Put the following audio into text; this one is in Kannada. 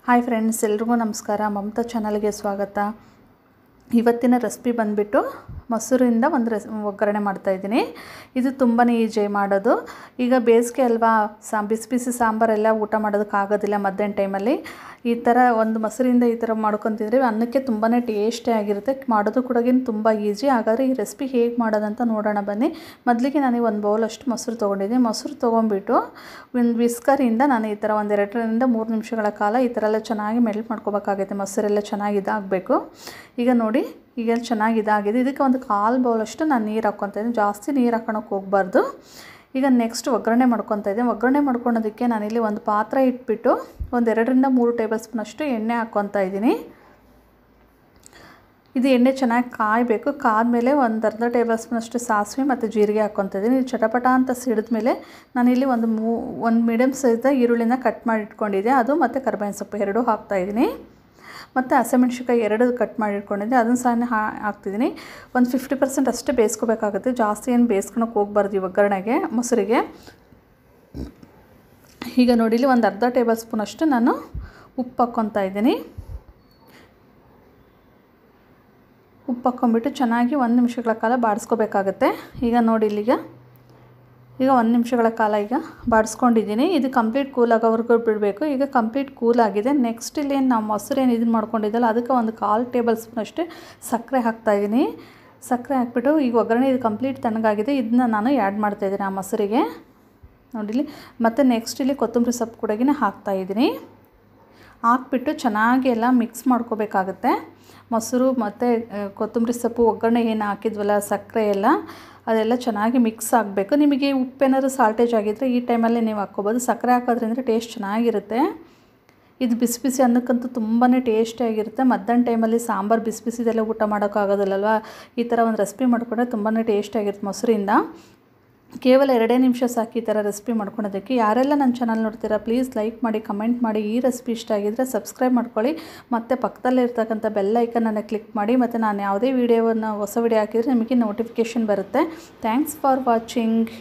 ಹಾಯ್ ಫ್ರೆಂಡ್ಸ್, ಎಲ್ರಿಗೂ ನಮಸ್ಕಾರ. ಮಮತಾ ಚಾನಲ್ಗೆ ಸ್ವಾಗತ. ಇವತ್ತಿನ ರೆಸಿಪಿ ಬಂದುಬಿಟ್ಟು ಮೊಸರಿಂದ ಒಂದು ಒಗ್ಗರಣೆ ಮಾಡ್ತಾಯಿದ್ದೀನಿ. ಇದು ತುಂಬಾ ಈಜಿ ಮಾಡೋದು. ಈಗ ಬೇಸಿಗೆ ಅಲ್ವಾ, ಬಿಸಿ ಬಿಸಿ ಸಾಂಬಾರೆಲ್ಲ ಊಟ ಮಾಡೋದಕ್ಕಾಗೋದಿಲ್ಲ ಮಧ್ಯಾಹ್ನ ಟೈಮಲ್ಲಿ. ಈ ಥರ ಒಂದು ಮೊಸರಿಂದ ಈ ಥರ ಮಾಡ್ಕೊತಿದ್ರೆ ಅನ್ನಕ್ಕೆ ತುಂಬಾ ಟೇಸ್ಟಿ ಆಗಿರುತ್ತೆ. ಮಾಡೋದು ಕೂಡ ತುಂಬ ಈಸಿ. ಹಾಗಾದರೆ ಈ ರೆಸಿಪಿ ಹೇಗೆ ಮಾಡೋದಂತ ನೋಡೋಣ ಬನ್ನಿ. ಮೊದಲಿಗೆ ನಾನು ಒಂದು ಬೌಲಷ್ಟು ಮೊಸರು ತೊಗೊಂಡಿದ್ದೀನಿ. ಮೊಸರು ತೊಗೊಂಡ್ಬಿಟ್ಟು ಒಂದು ವಿಸ್ಕರಿಂದ ನಾನು ಈ ಥರ ಒಂದು 2ರಿಂದ 3 ನಿಮಿಷಗಳ ಕಾಲ ಈ ಥರ ಎಲ್ಲ ಚೆನ್ನಾಗಿ ಮೆಲ್ಟ್ ಮಾಡ್ಕೋಬೇಕಾಗುತ್ತೆ. ಮೊಸರೆಲ್ಲ ಚೆನ್ನಾಗಿ ಇದಾಗಬೇಕು. ಈಗ ನೋಡಿ, ಈಗ ಚೆನ್ನಾಗಿ ಇದಾಗಿದೆ. ಇದಕ್ಕೆ ಒಂದು 1/4 ಬೌಲಷ್ಟು ನಾನು ನೀರು ಹಾಕ್ಕೊತಾ ಇದ್ದೀನಿ. ಜಾಸ್ತಿ ನೀರು ಹಾಕೋಣಕ್ಕೆ ಹೋಗಬಾರ್ದು. ಈಗ ನೆಕ್ಸ್ಟ್ ಒಗ್ಗರಣೆ ಮಾಡ್ಕೊತಾ ಇದ್ದೀನಿ. ಒಗ್ಗರಣೆ ಮಾಡ್ಕೊಳೋದಕ್ಕೆ ನಾನಿಲ್ಲಿ ಒಂದು ಪಾತ್ರೆ ಇಟ್ಬಿಟ್ಟು ಒಂದು 2ರಿಂದ 3 ಟೇಬಲ್ ಸ್ಪೂನಷ್ಟು ಎಣ್ಣೆ ಹಾಕ್ಕೊತಾ ಇದ್ದೀನಿ. ಇದು ಎಣ್ಣೆ ಚೆನ್ನಾಗಿ ಕಾಯಬೇಕು. ಕಾದ್ಮೇಲೆ ಒಂದು ಅರ್ಧ ಟೇಬಲ್ ಸ್ಪೂನಷ್ಟು ಸಾಸಿವೆ ಮತ್ತು ಜೀರಿಗೆ ಹಾಕ್ಕೊತಾ ಇದ್ದೀನಿ. ಇದು ಚಟಪಟ ಅಂತ ಸಿಡಿದ ಮೇಲೆ ನಾನಿಲ್ಲಿ ಒಂದು ಮೀಡಿಯಮ್ ಸೈಜ್ದ ಈರುಳ್ಳಿನ ಕಟ್ ಮಾಡಿ ಇಟ್ಕೊಂಡಿದ್ದೆ, ಅದು ಮತ್ತು ಕರಿಬೇವಿನ ಸೊಪ್ಪು ಎರಡೂ ಹಾಕ್ತಾಯಿದ್ದೀನಿ. ಮತ್ತು ಹಸಿಮೆಣ್ಸಿನ್ಕಾಯಿ 2 ಕಟ್ ಮಾಡಿ ಇಟ್ಕೊಂಡಿದ್ದೆ, ಅದನ್ನು ಸಹ ಹಾಕ್ತಿದ್ದೀನಿ. ಒಂದು 50% ಅಷ್ಟೇ ಬೇಯಿಸ್ಕೋಬೇಕಾಗುತ್ತೆ. ಜಾಸ್ತಿ ಏನು ಬೇಯಿಸ್ಕೊಳಕ್ಕೆ ಹೋಗ್ಬಾರ್ದು ಈ ಒಗ್ಗರಣೆಗೆ, ಮೊಸರಿಗೆ. ಈಗ ನೋಡಿ, ಇಲ್ಲಿ ಒಂದು ಅರ್ಧ ಟೇಬಲ್ ಸ್ಪೂನಷ್ಟು ನಾನು ಉಪ್ಪು ಹಾಕ್ಕೊತಾ ಇದ್ದೀನಿ. ಉಪ್ಪು ಹಾಕ್ಕೊಂಬಿಟ್ಟು ಚೆನ್ನಾಗಿ 1 ನಿಮಿಷಗಳ ಕಾಲ ಬಾಡಿಸ್ಕೋಬೇಕಾಗತ್ತೆ. ಈಗ ನೋಡಿ, ಈಗ 1 ನಿಮಿಷಗಳ ಕಾಲ ಈಗ ಬಾಡಿಸ್ಕೊಂಡಿದ್ದೀನಿ. ಇದು ಕಂಪ್ಲೀಟ್ ಕೂಲ್ ಆಗೋವರೆಗೂ ಬಿಡಬೇಕು. ಈಗ ಕಂಪ್ಲೀಟ್ ಕೂಲ್ ಆಗಿದೆ. ನೆಕ್ಸ್ಟ್ ಇಲ್ಲಿ ನಾವು ಮೊಸರೇನು ಇದನ್ನು ಮಾಡ್ಕೊಂಡಿದ್ದಲ್ಲ, ಅದಕ್ಕೆ ಒಂದು 1/4 ಟೇಬಲ್ ಸ್ಪೂನಷ್ಟು ಸಕ್ಕರೆ ಹಾಕ್ತಾಯಿದ್ದೀನಿ. ಸಕ್ಕರೆ ಹಾಕ್ಬಿಟ್ಟು ಈಗ ಒಗ್ಗರಣೆ ಇದು ಕಂಪ್ಲೀಟ್ ತಣ್ಣಗಾಗಿದೆ. ಇದನ್ನ ನಾನು ಆ್ಯಡ್ ಮಾಡ್ತಾಯಿದ್ದೀನಿ ಆ ಮೊಸರಿಗೆ. ನೋಡಿಲಿ. ಮತ್ತು ನೆಕ್ಸ್ಟ್ ಇಲ್ಲಿ ಕೊತ್ತಂಬರಿ ಸೊಪ್ಪು ಕೂಡ ಹಾಕ್ತಾಯಿದ್ದೀನಿ. ಹಾಕ್ಬಿಟ್ಟು ಚೆನ್ನಾಗಿ ಎಲ್ಲ ಮಿಕ್ಸ್ ಮಾಡ್ಕೋಬೇಕಾಗುತ್ತೆ. ಮೊಸರು ಮತ್ತು ಕೊತ್ತಂಬರಿ ಸೊಪ್ಪು ಒಗ್ಗರಣೆ ಏನು ಹಾಕಿದ್ವಲ್ಲ, ಸಕ್ಕರೆ ಎಲ್ಲ ಅದೆಲ್ಲ ಚೆನ್ನಾಗಿ ಮಿಕ್ಸ್ ಆಗಬೇಕು. ನಿಮಗೆ ಉಪ್ಪೇನಾದ್ರು ಸಾಲ್ಟೇಜ್ ಆಗಿದ್ದರೆ ಈ ಟೈಮಲ್ಲಿ ನೀವು ಹಾಕ್ಕೋಬೋದು. ಸಕ್ಕರೆ ಹಾಕೋದ್ರಿಂದ ಟೇಸ್ಟ್ ಚೆನ್ನಾಗಿರುತ್ತೆ. ಇದು ಬಿಸಿ ಬಿಸಿ ಅನ್ನಕ್ಕಂತೂ ತುಂಬಾ ಟೇಸ್ಟಿಯಾಗಿರುತ್ತೆ. ಮಧ್ಯಾಹ್ನ ಟೈಮಲ್ಲಿ ಸಾಂಬಾರು ಬಿಸಿ ಬಿಸಿದೆಲ್ಲ ಊಟ ಮಾಡೋಕ್ಕಾಗೋದಿಲ್ಲಲ್ವ. ಈ ಥರ ಒಂದು ರೆಸಿಪಿ ಮಾಡಿಕೊಂಡ್ರೆ ತುಂಬಾ ಟೇಸ್ಟಿಯಾಗಿರುತ್ತೆ ಮೊಸರಿಂದ. ಕೇವಲ 2 ನಿಮಿಷ ಸಾಕು ಈ ಥರ ರೆಸಿಪಿ ಮಾಡ್ಕೊಳೋದಕ್ಕೆ. ಯಾರೆಲ್ಲ ನನ್ನ ಚಾನಲ್ ನೋಡ್ತೀರಾ ಪ್ಲೀಸ್ ಲೈಕ್ ಮಾಡಿ, ಕಮೆಂಟ್ ಮಾಡಿ. ಈ ರೆಸಿಪಿ ಇಷ್ಟ ಆಗಿದ್ದರೆ ಸಬ್ಸ್ಕ್ರೈಬ್ ಮಾಡ್ಕೊಳ್ಳಿ. ಮತ್ತು ಪಕ್ಕದಲ್ಲಿರ್ತಕ್ಕಂಥ ಬೆಲ್ ಐಕನನ್ನು ಕ್ಲಿಕ್ ಮಾಡಿ. ಮತ್ತು ನಾನು ಯಾವುದೇ ಹೊಸ ವೀಡಿಯೋ ಹಾಕಿದರೆ ನಿಮಗೆ ನೋಟಿಫಿಕೇಷನ್ ಬರುತ್ತೆ. Thanks for watching.